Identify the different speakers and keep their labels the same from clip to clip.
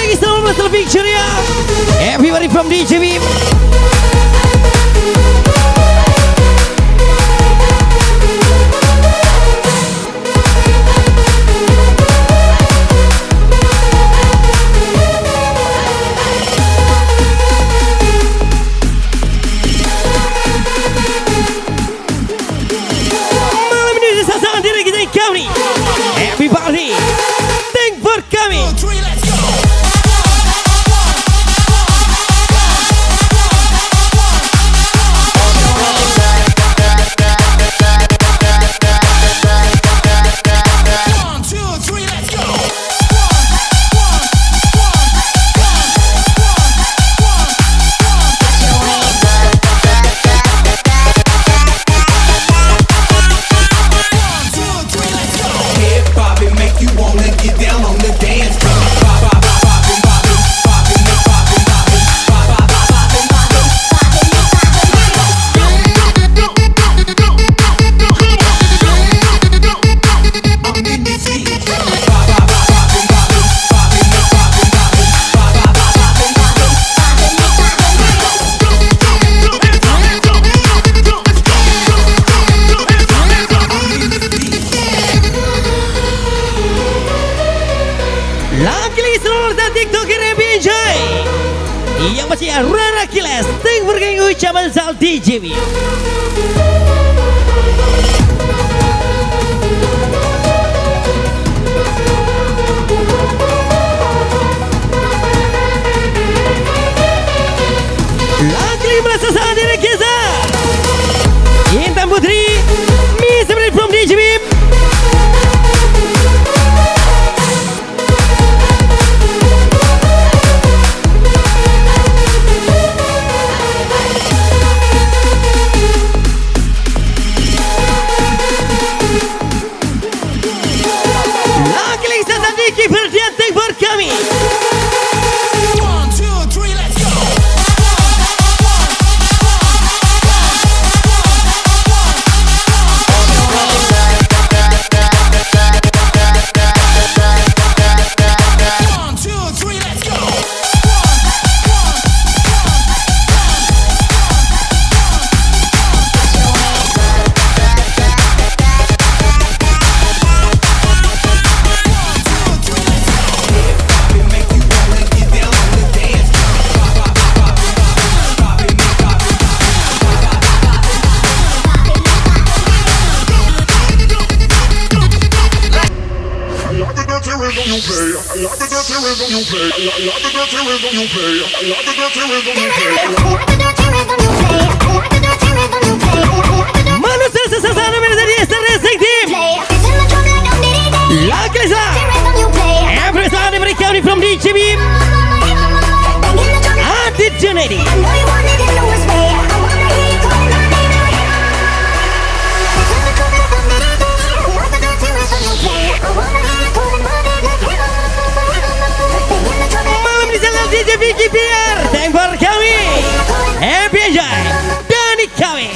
Speaker 1: lagi selamat lebih ceria. Everybody from DJ Biem. Everybody, thank for coming. Lagi seluruh dan TikToker yang enjoy. Yang masih Rara Kiles, thank for getting ucapan sal DJ Biem. Lagi merasa sangat diri kita. Intan Putri, Miss from DJ Biem. Thank for coming. 1, 2, 3, let's go. Manusia sesasana menjadi estresik tim. Lagi lah. Every song diberikan from DJ Biem. Adit Junaidi. DJ Bikin PR, thank for coming. Happy enjoy, Dani coming.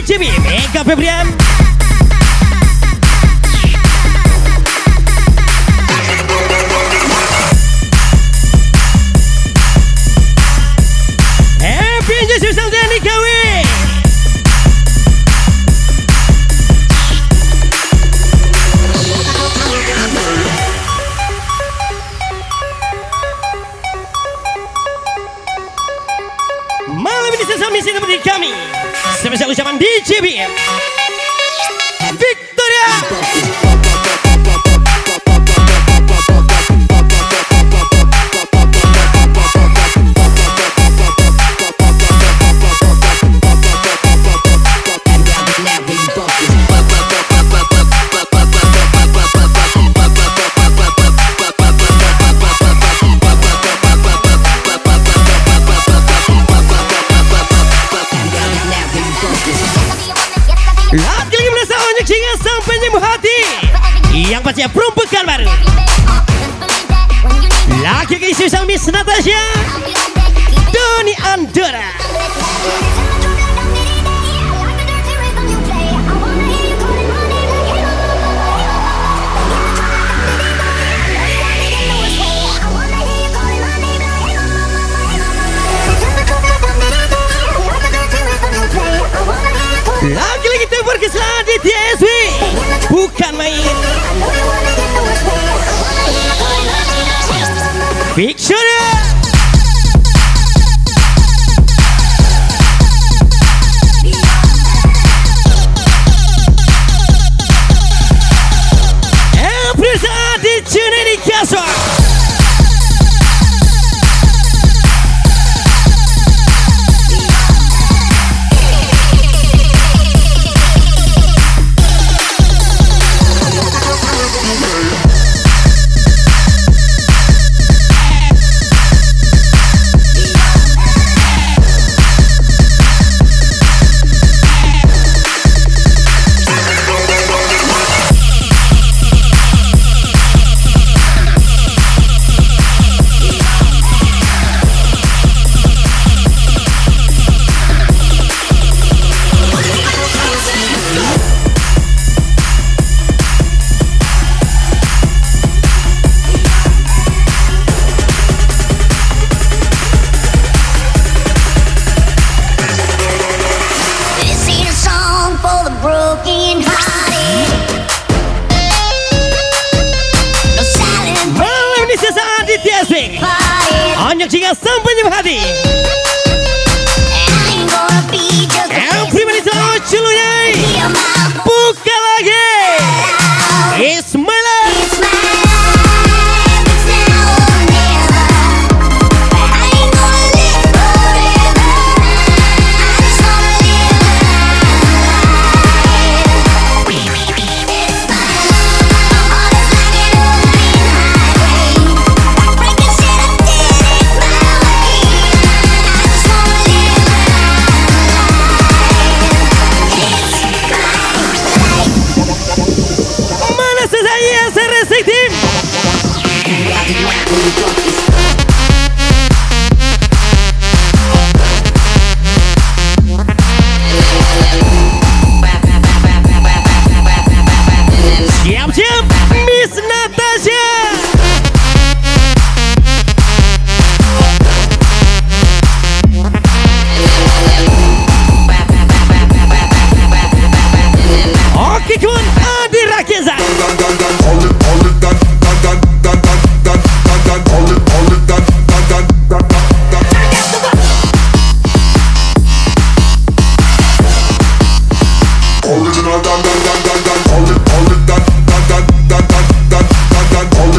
Speaker 1: DJ Biem, Februari. Susah dan dikawin. Malam ini sesama misi seperti kami. Spesial ucapan DJ Biem Victoria. Lagi-lagi merasa banyak hingga sampai nyembuh hati. Yang pastinya perumpukan baru. Lagi-lagi susah Miss Natasha Doni Andora. Lagi-lagi tempur kesalahan di TSW bukan main. Big Shooter. Presa di Cune di Kaswa. Hanya jika sampai nyembuh hati. Everybody tahu celuyai. Buka lagi. It's my life. Siap-siap Miss Natasha. Oke kawan, Adi Rakeza.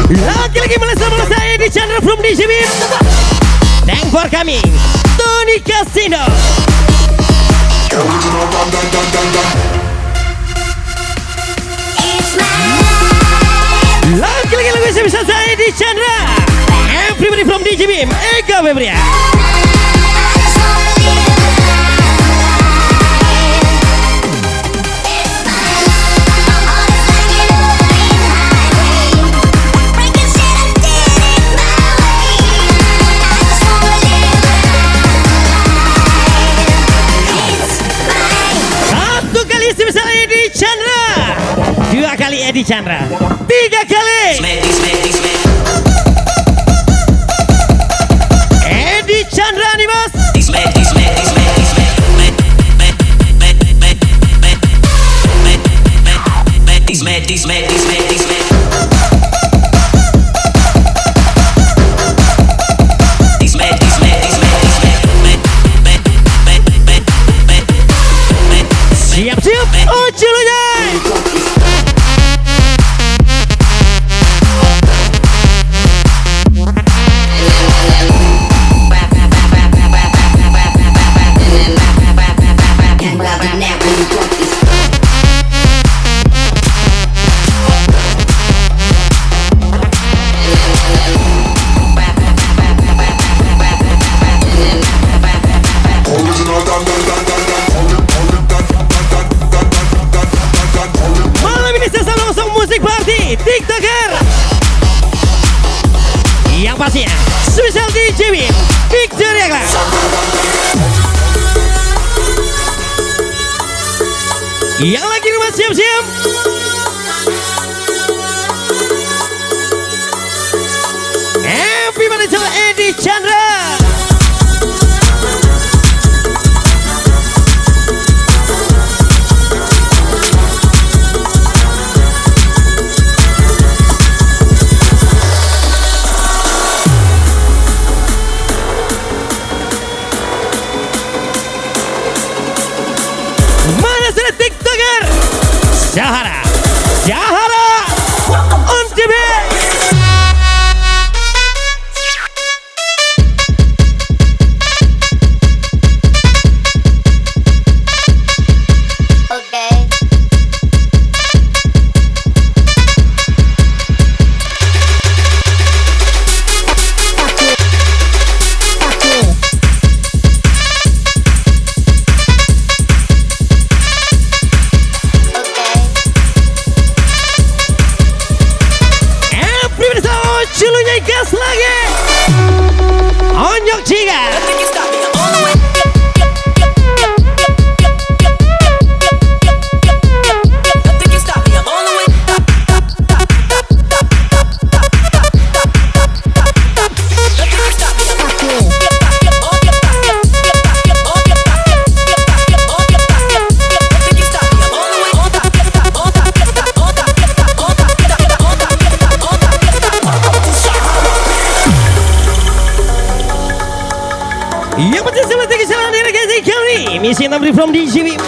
Speaker 1: Lagi-lagi melesa di channel from DJ Biem. Thank for coming Tony Casino. Lagi-lagi lagu bisa saya di channel Everybody from DJ Biem Februari. kali Edi Chandra. 3 kali Edi Chandra nih bos. Siap-siap, ujulunya. TikToker yang pastinya spesial DJ Biem Victoria Class. Yang lagi rumah siap-siap. Everybody tell Edi Chandra. Zahara on TV. Culunya gas lagi. Onyok jiga. Yang penting seperti kesalahan dari guys kami. Misi number from DJ Biem.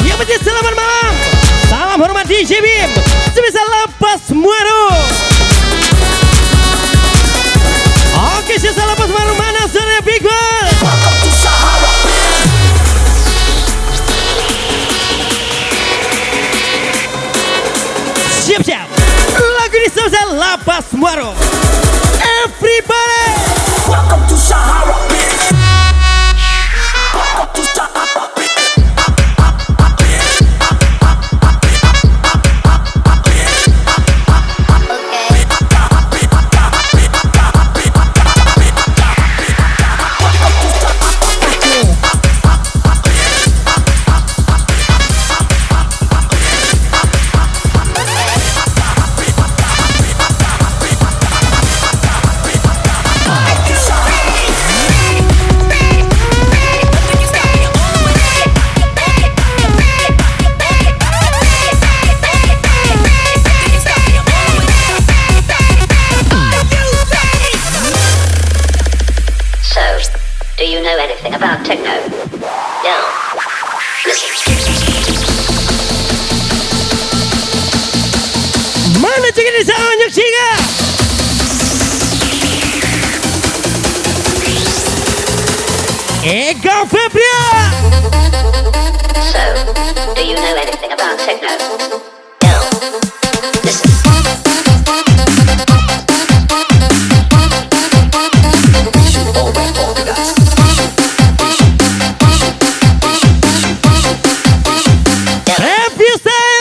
Speaker 1: Yang penting selamat malam. Salam hormat DJ Biem. Sebesar lepas muaro. Oke, sebesar lepas muaro mana suara Big One. Siap-siap. Lagu ini sebesar Lapas Muaro. Everybody. Welcome to Sahara. Welcome to Sahara.
Speaker 2: Do you know anything about techno? Yeah. Listen.
Speaker 1: Mana cakap ni seonyok singa? Ega Februari.
Speaker 2: So, do you know anything about techno? Yeah. Listen.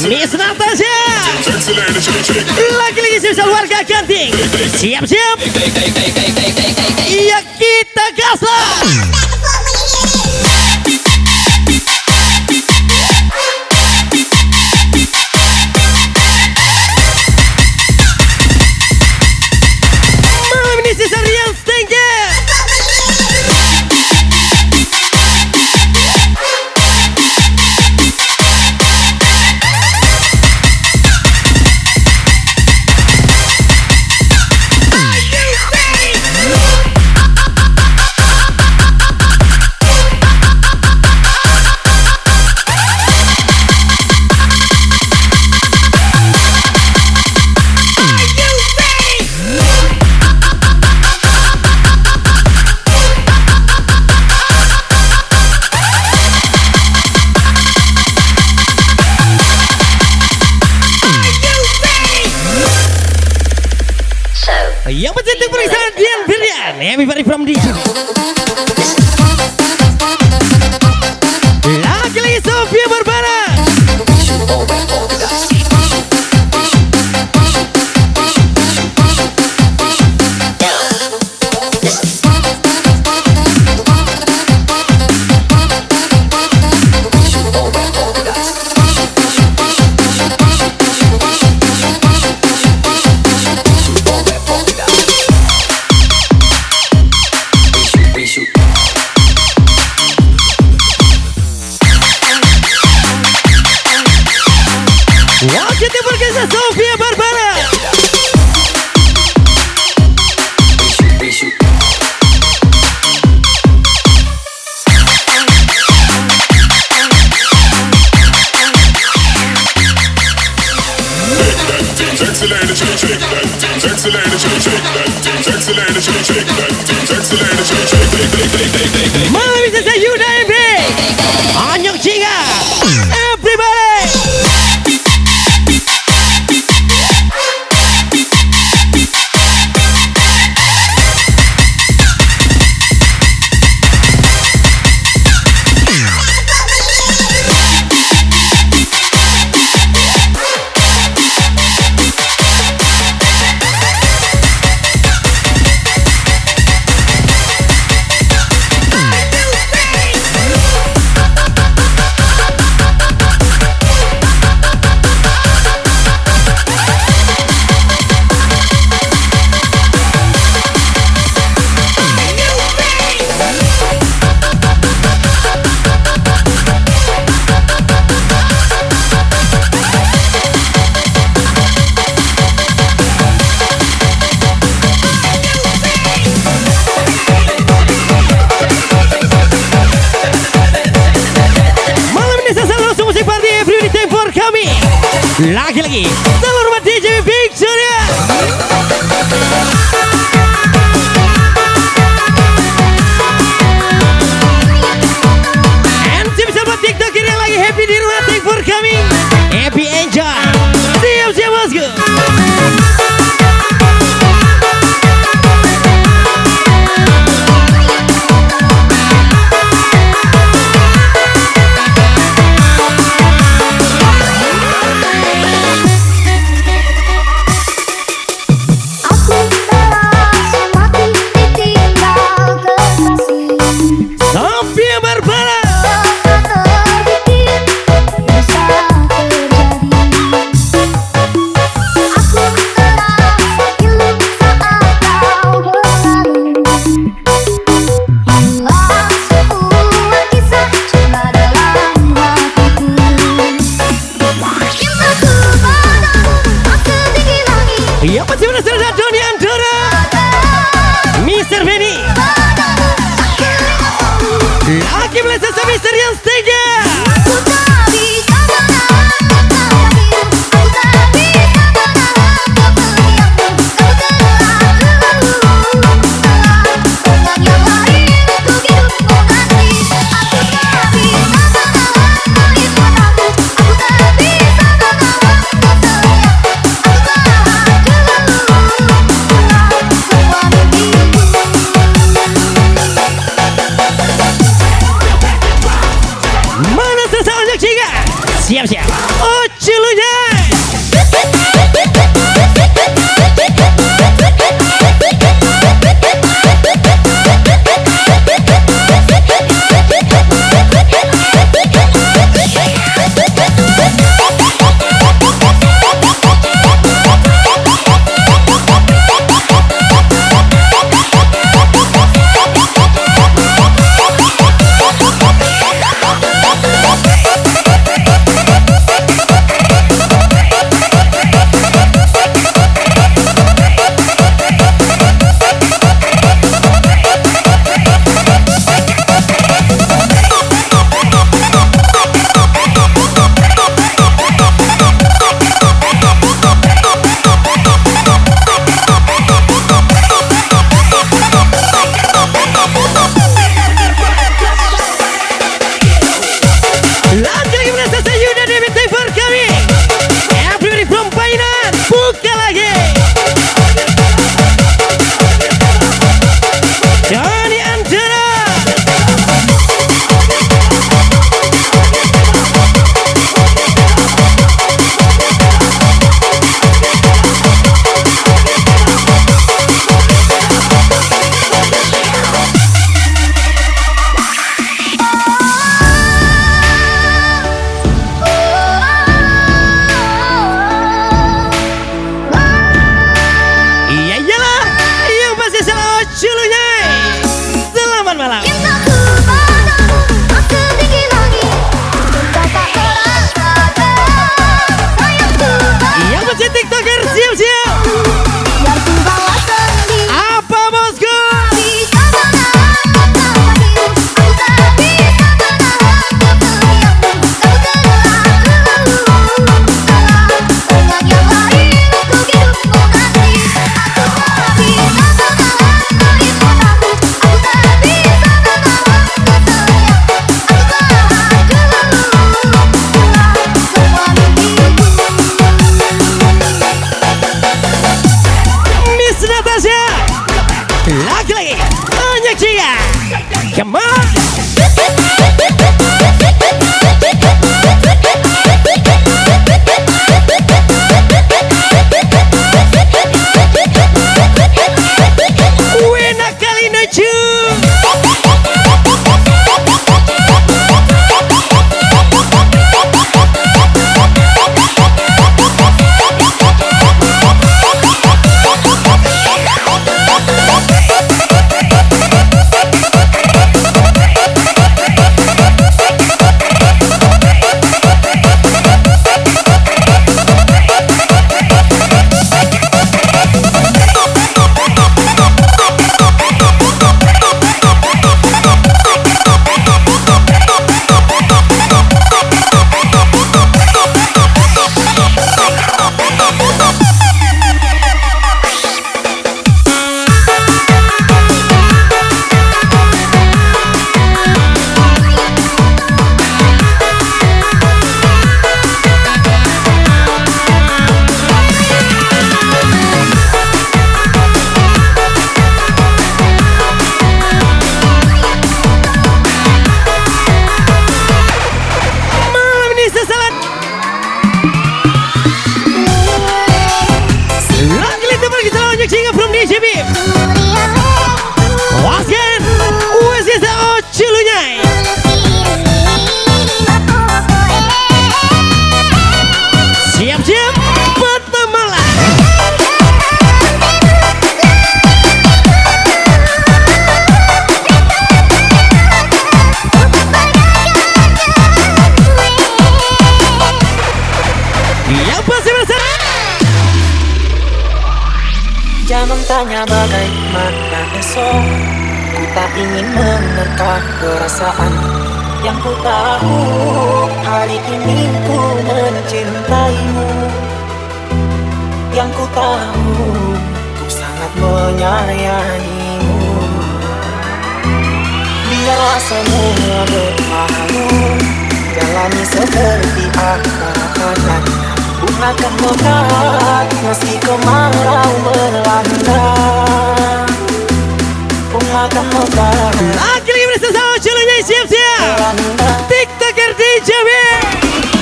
Speaker 1: Miss Natasha. Lagi-lagi spesial warga Ganting. Siap-siap. Iya kita gaslah. Malam ini sisa Rian Stengge. Yang penting periksaan Dian Biem. Everybody from DJ. Lagi-lagi Sofia Barbara. Waktu berkisah Sofia Barbara. Malam bisa saya Yuda MB Anyok Cingga. Everybody. Lagi-lagi dalam rumah DJ Bikin ya. MC bisa buat TikTok yang lagi happy di rumah. Thank for coming. Happy enjoy. Siap-siap bosku. Yang pasti benar Doni Andora, Mr. Benny, lagi belajar sama Mr. yang Stengge. malam. Yang masih TikToker siap-siap. Apa bosku? Miss Natasha. Lagi-lagi. Banyak juga. Come on. Wena kali nuju. Malam ini sesalat. Lagi teman kita banyak juga from DJ Biem. Waskan. Wesisa oculunya. Siap-siap bertemalah. Yang pasti bersama.
Speaker 3: Jangan tanya bagaimana esok. Ku tak ingin menerka perasaan. Yang ku tahu hari ini ku mencintaimu. Yang ku tahu ku sangat menyayangimu. Biarlah semua berlalu, jalani seperti apa-apa. Bunga akan mekar meski kemarau melanda. Bunga akan mekar.
Speaker 1: Lagi bersama oculunya siap-siap. TikToker DJ Biem.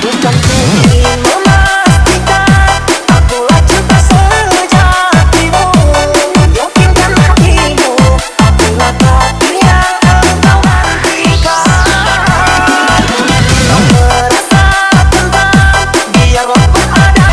Speaker 3: Bukan ku ingin memastikan akulah cinta sejatimu. Yakinkan hatimu, akulah takdir yang engkau nantikan. Kau merasa tentang biar waktu ada.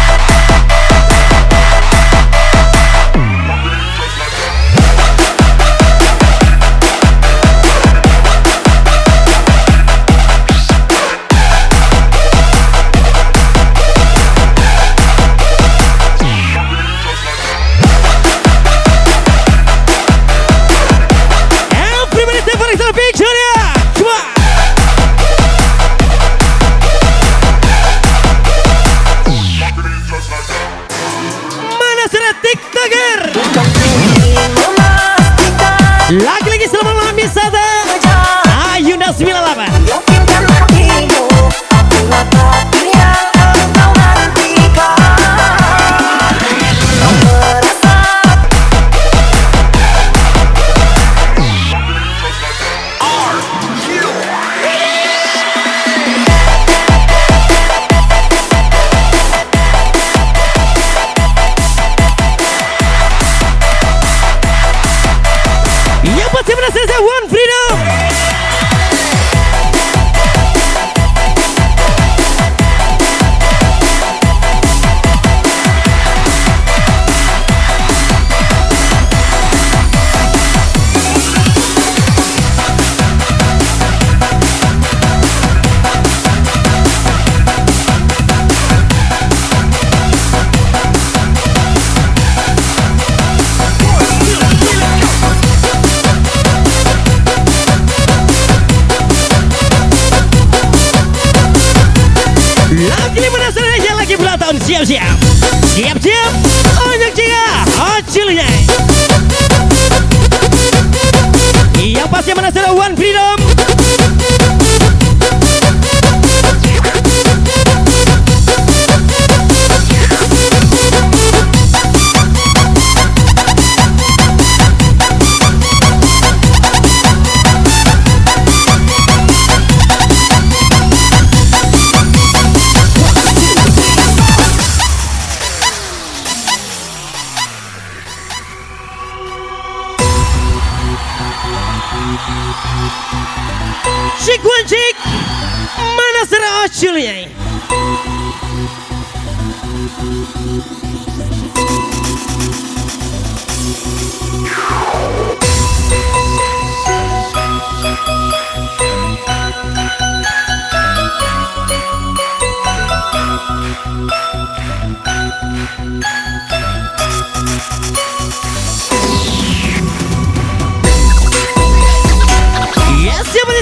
Speaker 1: Lagi 15 Indonesia lagi berulang tahun. Siap-siap. Siap-siap. Untuk jika hasilnya. Yang pasti menasih One Freedom. Cik one cik, mana serah hasilnya?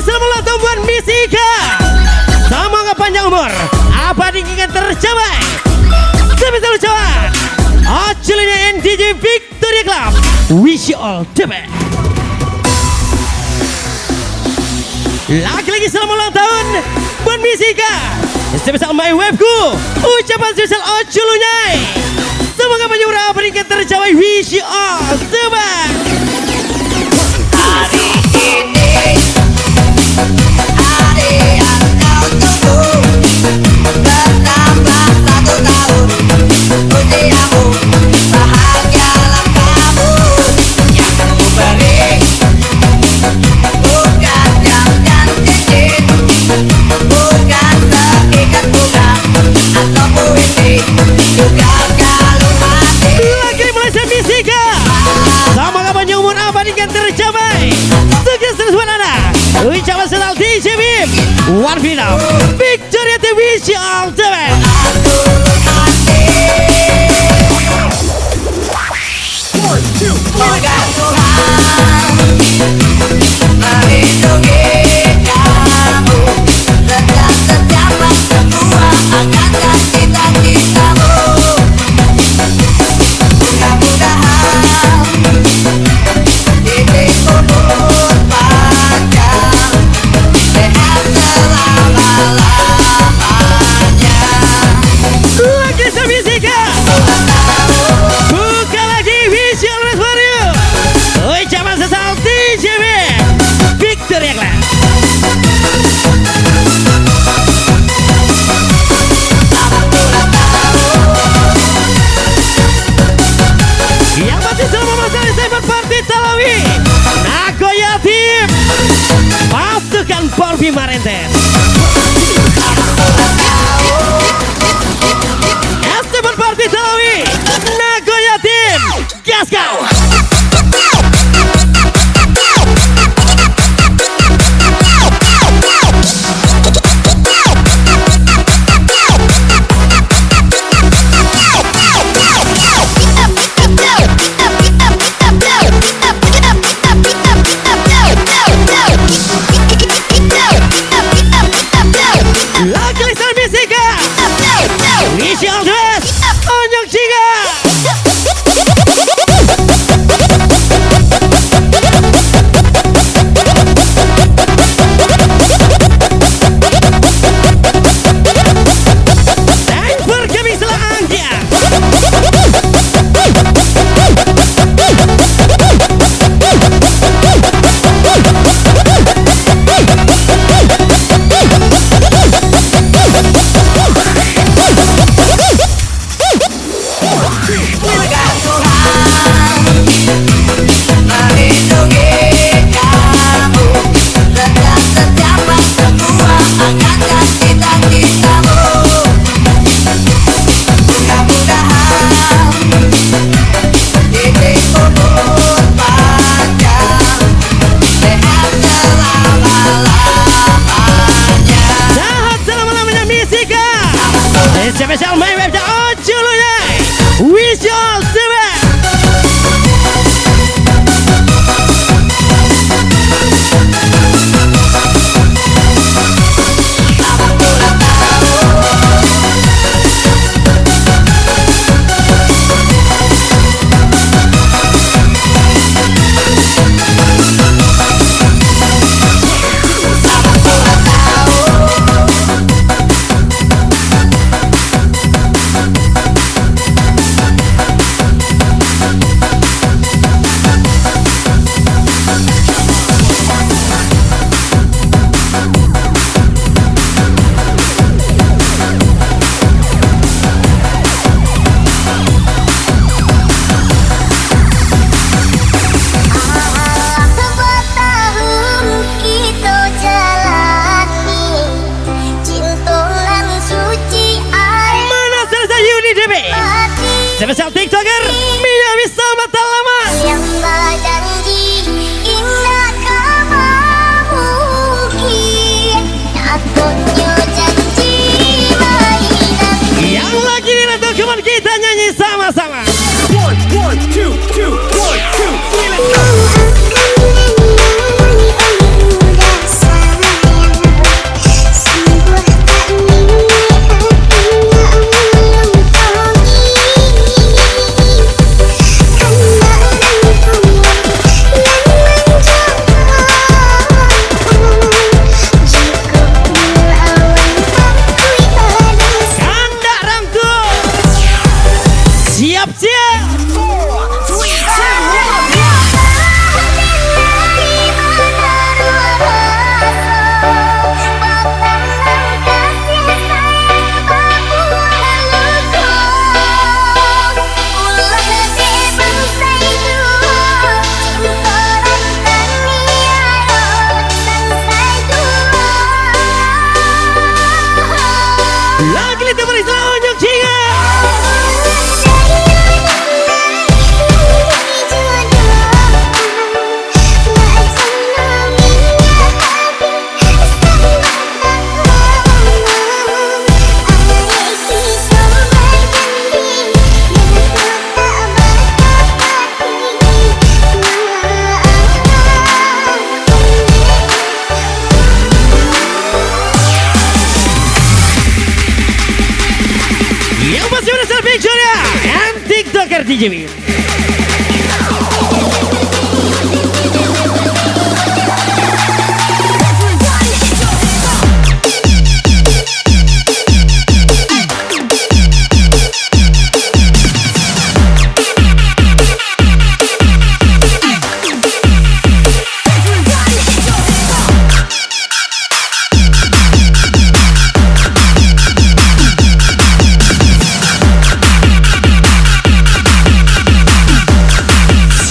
Speaker 1: Selamat ulang tahun buat Miss Ika. Semoga panjang umur, apa diinginkan tercapai. Sebesar ucapan hasilnya NDJ Victory Club. Wish you all the best. Lagi-lagi selamat ulang tahun buat Miss Ika. Sebesar my webku, ucapan spesial Oculunya. Semoga panjang umur, apa diinginkan tercapai. Wish you all the best.
Speaker 3: Hari ini hari yang kau tunggu, bertambah 1 tahun usiamu, bahagialah kamu. Yang ku beri bukan jam dan cincin, bukan seikat bunga atau puisi, juga kalung hati.
Speaker 1: Lagi Malaysia Misika. Semoga panjang umur, abadikan tercapai. Sukses terus buat Anda. Ucapan senang DJ Biem. One Freedom. Victory to wish you all the best.
Speaker 3: Semoga Tuhan melindungi kamu setiap semua angkatan cita-citamu. Mudah-mudahan hidup umur panjang, sehat selama-lamanya.
Speaker 1: Lagi Misika. Buka lagi wish you all the best for you. Ucapan sesal DJ Biem. Victory Club. Yang masih selama masa Cyber Party Talawi Nagoya Team pasukan Porbi Marenten Cyber Party Talawi Nagoya Team gas kau. Together DJ Biem.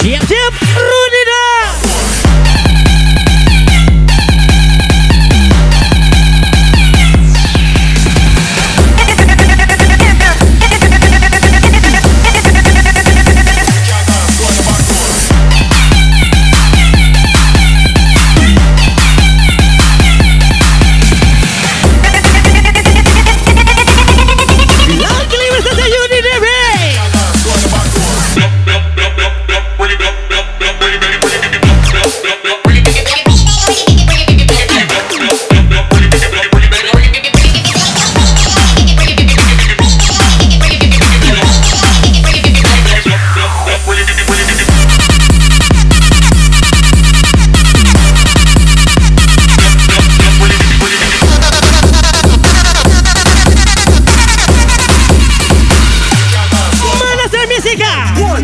Speaker 1: Siap-siap, Rudina. Lagi lima saja Yudi Dewi. Mana saya misika?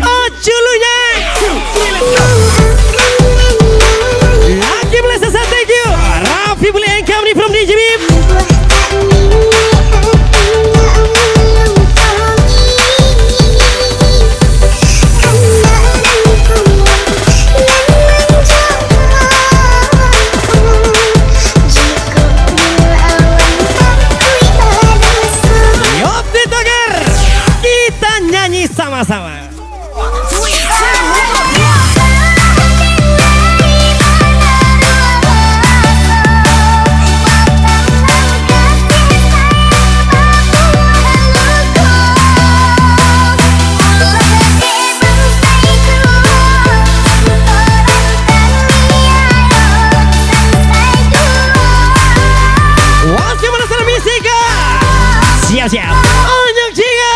Speaker 1: Oh julunya. Lagi bless us, thank you. Raffi Melayang company from DJ Biem. Yop Together. Kita nyanyi sama-sama. What's your mana misika? Siap-siap. Onyok jingga.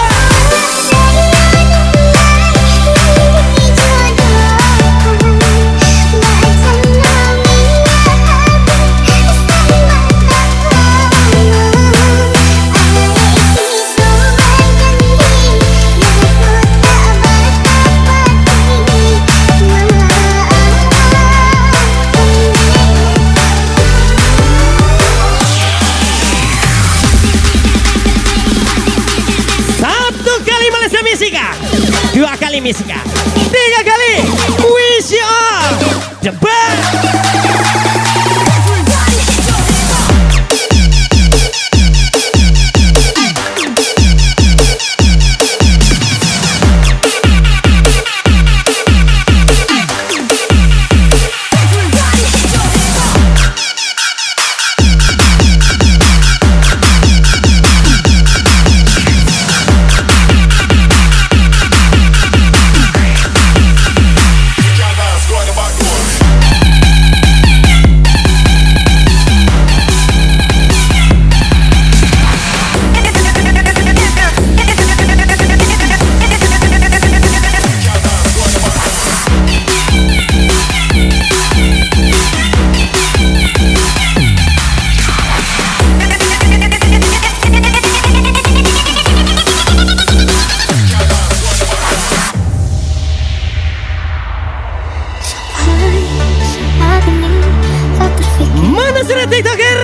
Speaker 1: Satu kali Malaysia misika, dua kali misika, tiga kali wish you all the best. Mana sudah TikToker?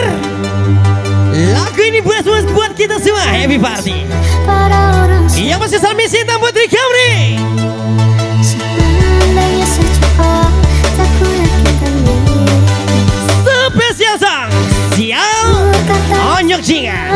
Speaker 1: Lagu ini buat kita semua. Happy party. Yang masih salam misi hitam buat recovery. Spesial song Sial Onyok jingga.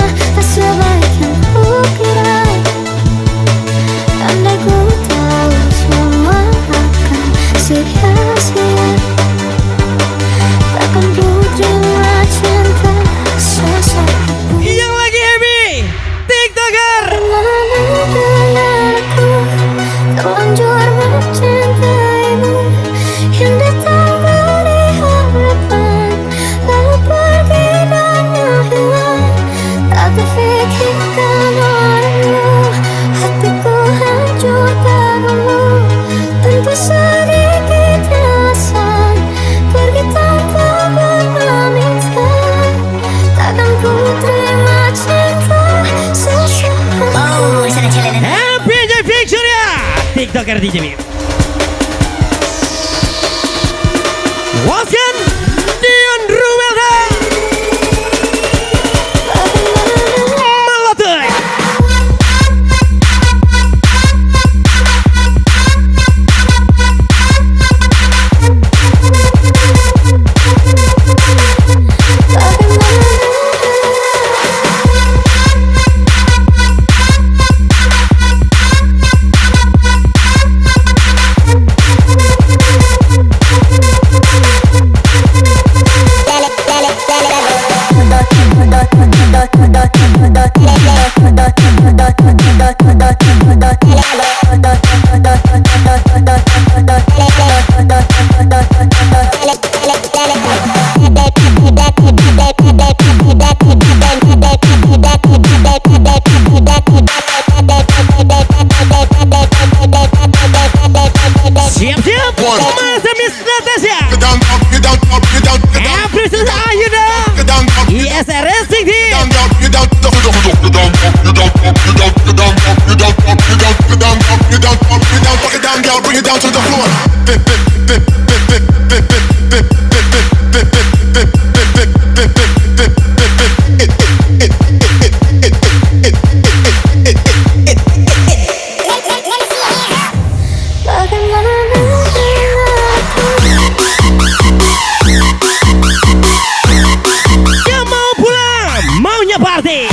Speaker 1: Yang lagi happy TikToker.
Speaker 4: Terlanjur mencintaimu yang datang beri harapan lalu pergi dan hilang.
Speaker 1: pendengar DJ Biem. Waskan Dion Rumelda Melatih. Siap-siap, Mas Miss Natasha. Everything ayo dong. ISR Racing Team.
Speaker 5: Bring it down to the floor.
Speaker 1: Yang mau pulang, maunya party.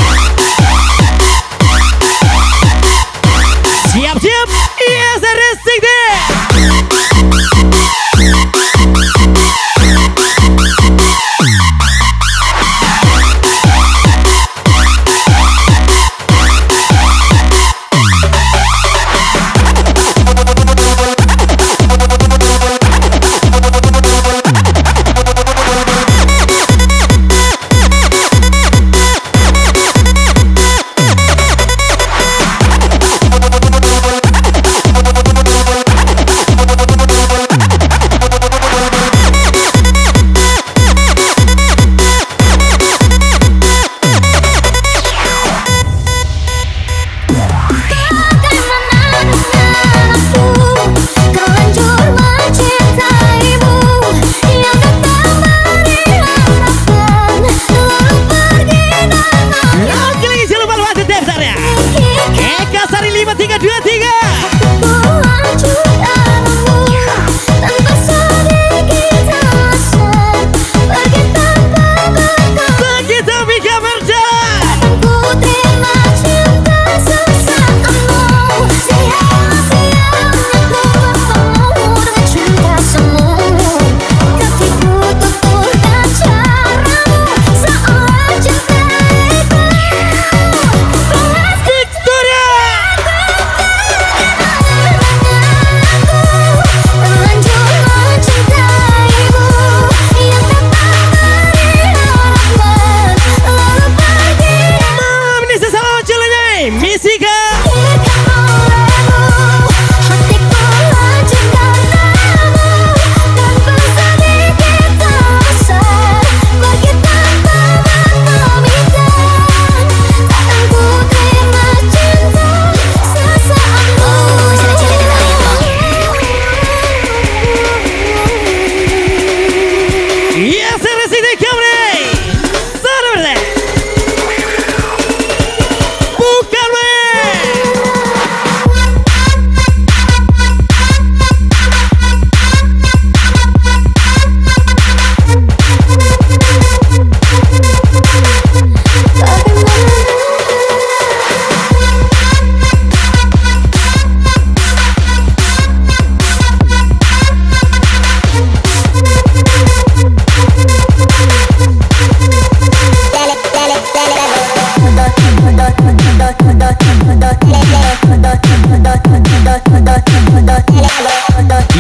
Speaker 1: Siap-siap, ISR Racing Team.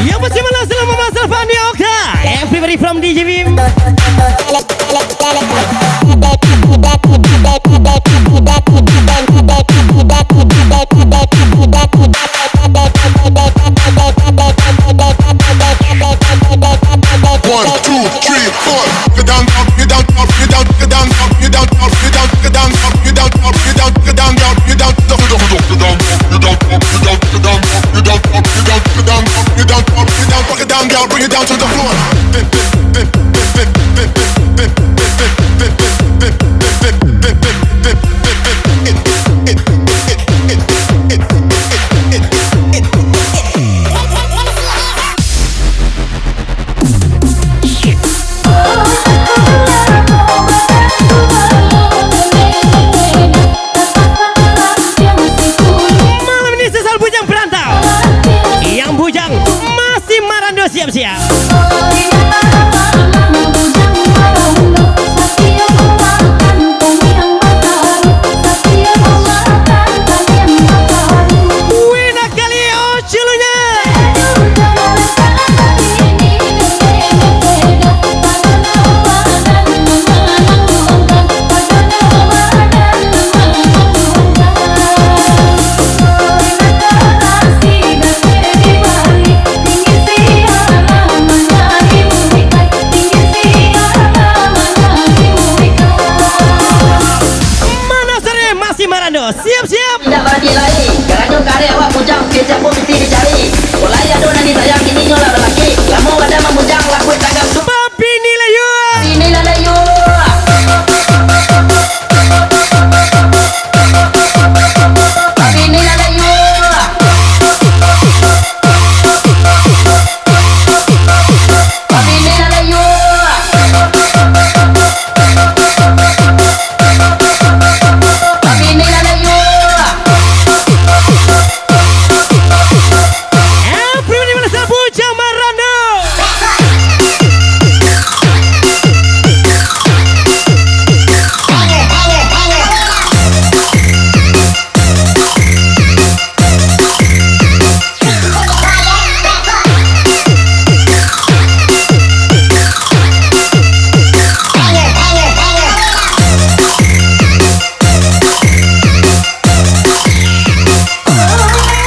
Speaker 1: Yang masih melasih memasal Fandi Okta. Everybody from DJ Biem.
Speaker 5: One, two, three, four. Get down, up, get down, up, get down, get down, up, get down, up, get down, get down, up, get down, up, get down, get down, get down, get down, get down, get down, get down, get down, get down, get down, get down, get down, bring it down to the floor.
Speaker 1: Malam ini sesal bujang perantau. Yang bujang masih marando siap-siap. Wina kali oculunya. Mana sore masih marando siap-siap.
Speaker 2: Tidak berhenti lagi. Kerana karya awak bujang, kecap pun mesti dicari. Mulai aduh nanti sayang, ini nyolah lelaki. Kamu ada membujang, lakuin tanggap tu.
Speaker 1: Papi nilai yuk.
Speaker 2: Ini nada you. Ini nada you. Ini nada you. Ini nada you.
Speaker 1: Everybody merasa bujang marando.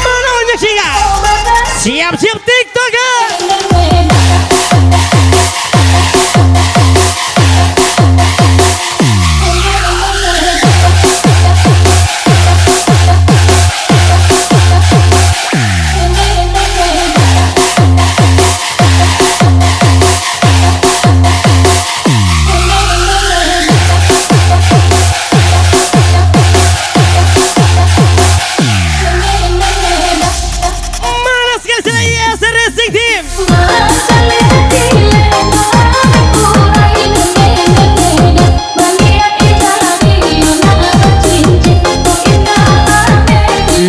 Speaker 1: Mana onyak singa? Siap-siap TikToker. Mana sekali saya IS Racing Team.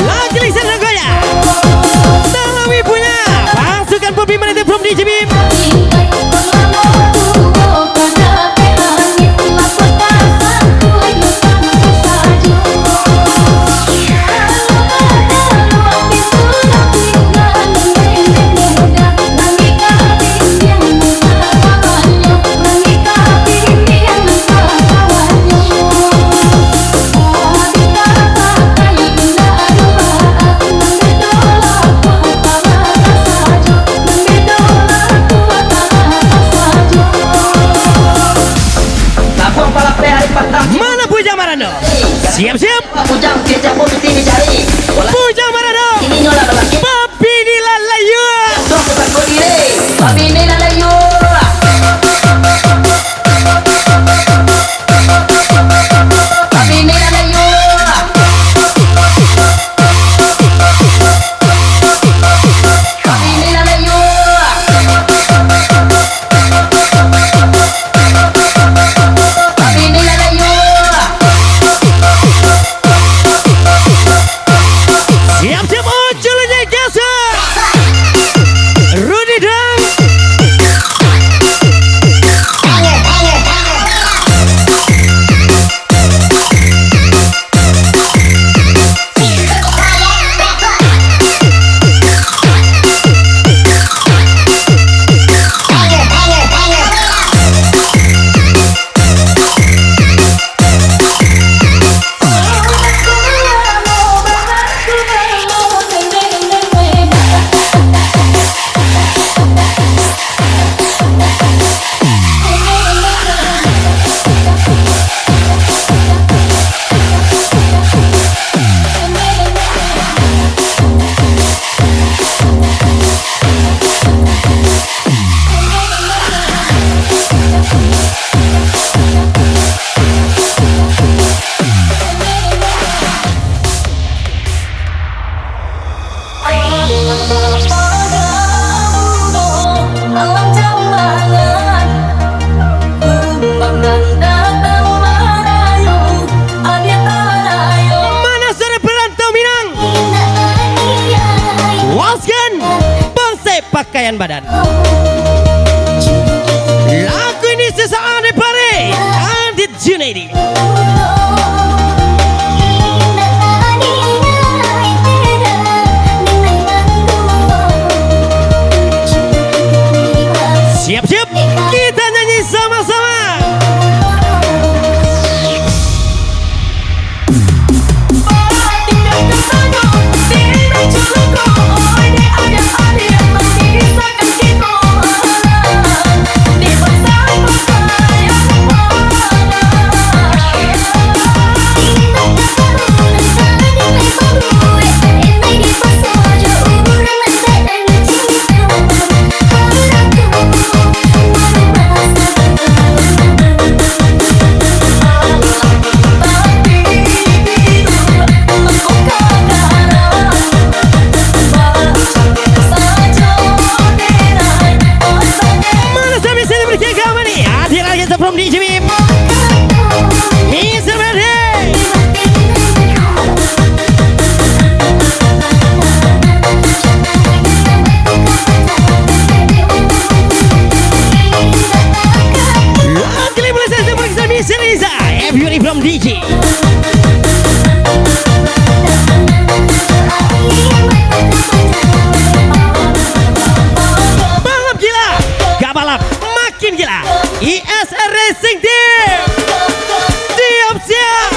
Speaker 1: Lagi lagi saya goya. Dalam ibunya pasukan Biem dari from DJ Biem.
Speaker 2: Lapor palak hari petang.
Speaker 1: Mana bujang marando? Siap-siap.
Speaker 2: Bujang, kecap pun mesti dicari.
Speaker 1: Bujang marando.
Speaker 2: Ini nyolah lelaki.
Speaker 1: Papi nilai yuk.
Speaker 2: Sok pusat berdiri. Ini nada you. Ini nada you. Ini nada you. Ini nada you.
Speaker 1: Siap-siap oculunya geser. Rudy Dang kesayangan badan. Lagu ini sesaat dipare Adit Junaidi. Siap-siap, kita nyanyi sama-sama. From DJ Biem, Mr. Padang. Lagu mulai saya bersama Mr. Riza, Februari from DJ. Balap gila, gak balap makin gila. IS Racing Team, siap-siap.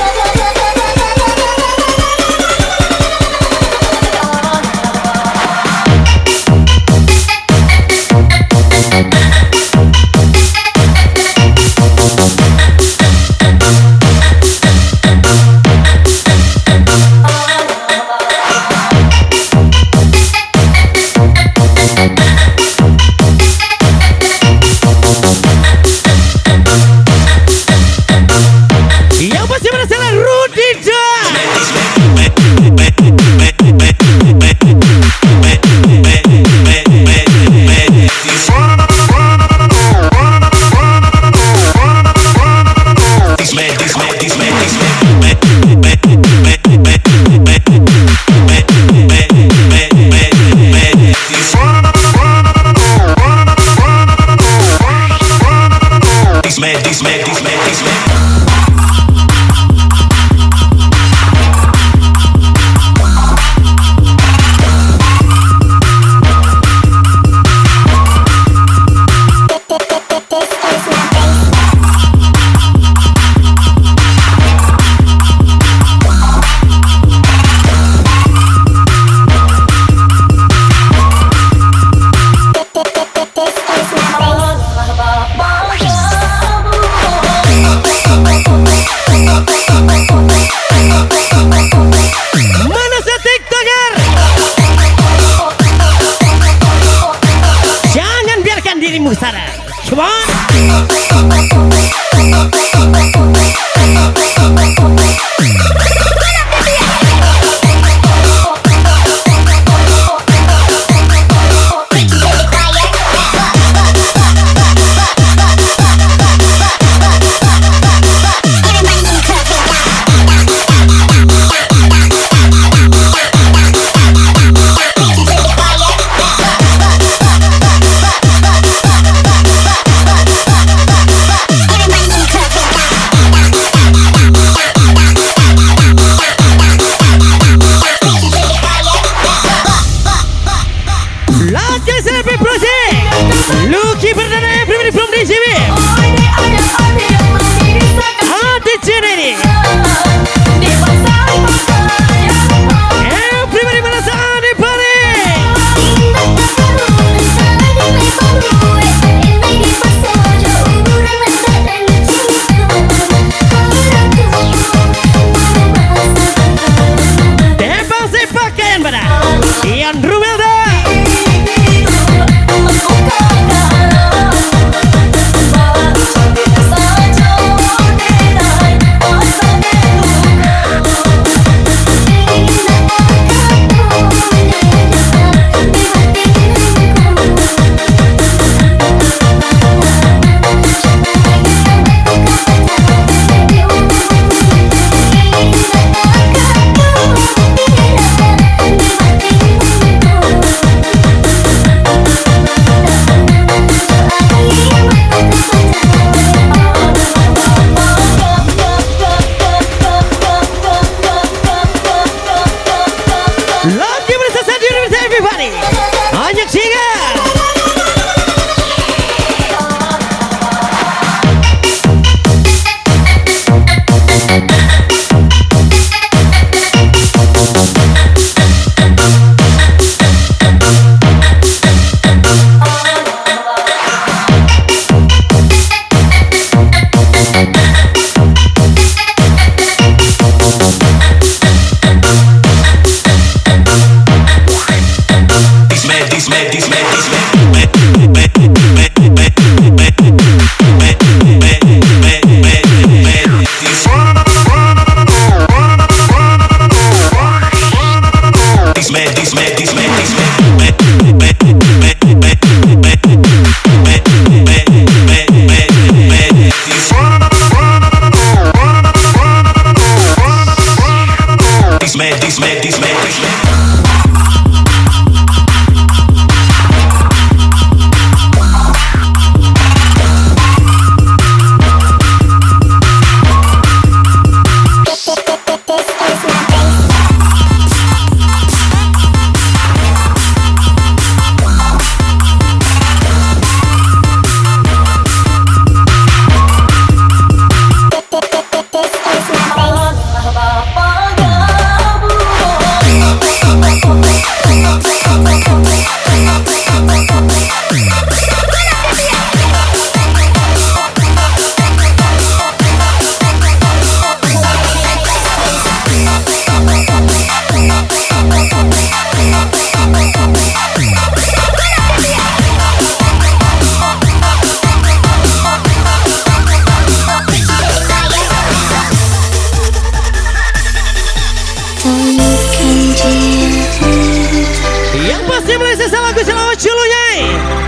Speaker 1: Yang pasti mulai sesal lagu selamat culunya.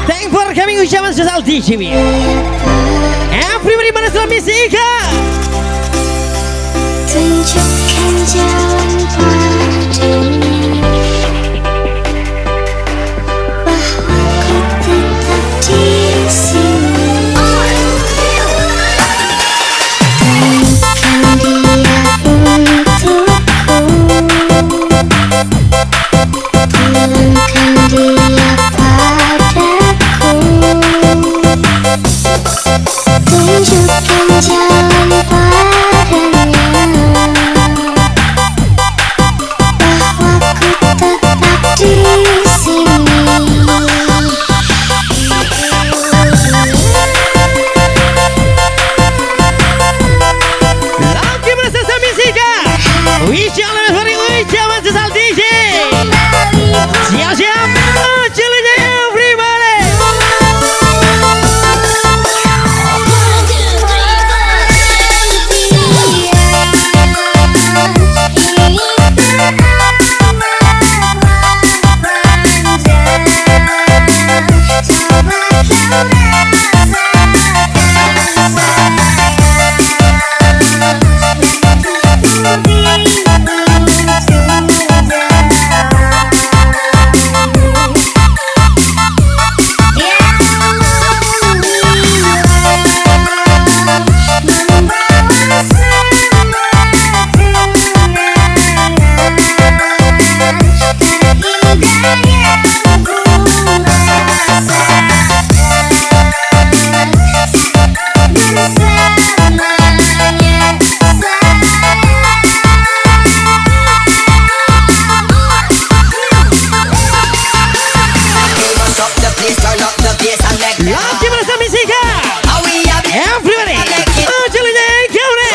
Speaker 1: Thank for coming ucapan sesal di sini. Everybody mana selamat misi Ika.
Speaker 4: Tunjukkan jalan padamu bahwa ku tetap di sini. Temukan dia untukku, pulangkan dia padaku. Tunjukkan jalan padanya bahwa ku tetap di sini.
Speaker 1: Lagi merasa sami Ika. Ucapan hari ucapan sesal DJ. Siap-siap culunya everybody. Lagi merasa misi Ika. Everybody culunya everybody.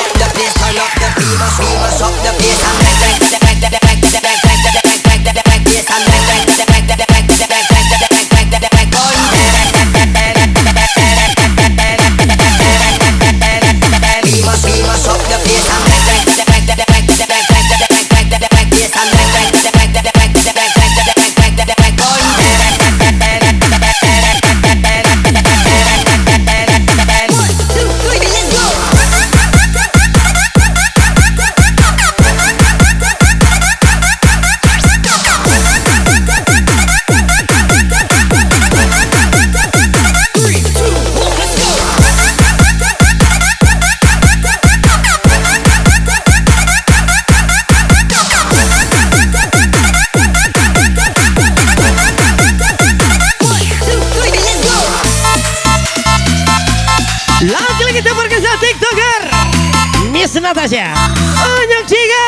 Speaker 1: Lagi-lagi kita berkesal TikToker Miss Natasha Banyak juga